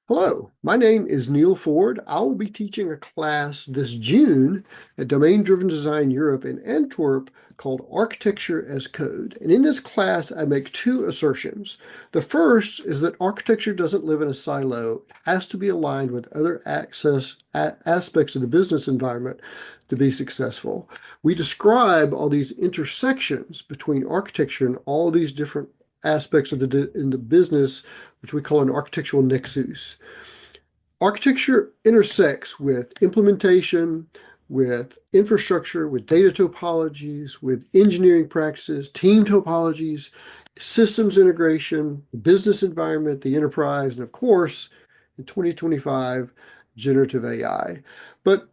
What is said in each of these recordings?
Hello, my name is Neal Ford. I will be teaching a class this June at Domain-Driven Design Europe in Antwerp called Architecture as Code. And in this class, I make two assertions. The first is that architecture doesn't live in a silo. It has to be aligned with other aspects of the business environment to be successful. We describe all these intersections between architecture and all these different aspects of in the business, which we call an architectural nexus. Architecture intersects with implementation, with infrastructure, with data topologies, with engineering practices, team topologies, systems integration, the business environment, the enterprise, and of course, in 2025, generative AI. But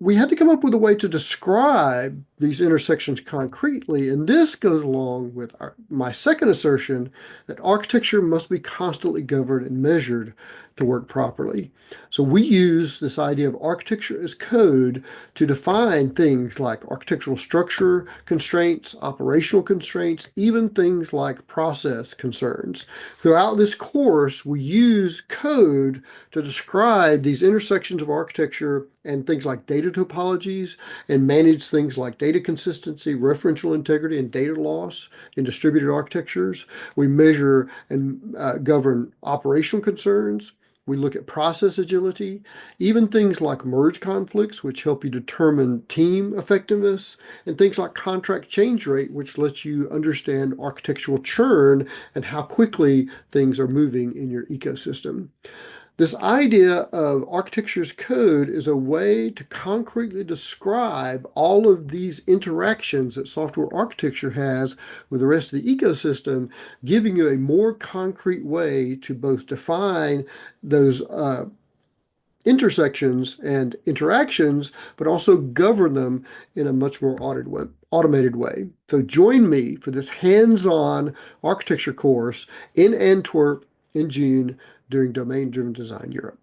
we had to come up with a way to describe these intersections concretely, and this goes along with my second assertion that architecture must be constantly governed and measured to work properly. So we use this idea of architecture as code to define things like architectural structure constraints, operational constraints, even things like process concerns. Throughout this course, we use code to describe these intersections of architecture and things like data topologies and manage things like data consistency, referential integrity, and data loss in distributed architectures. We measure and govern operational concerns. We look at process agility, even things like merge conflicts, which help you determine team effectiveness, and things like contract change rate, which lets you understand architectural churn and how quickly things are moving in your ecosystem. This idea of architecture's code is a way to concretely describe all of these interactions that software architecture has with the rest of the ecosystem, giving you a more concrete way to both define those intersections and interactions, but also govern them in a much more automated way. So join me for this hands-on architecture course in Antwerp in June during Domain-Driven Design Europe.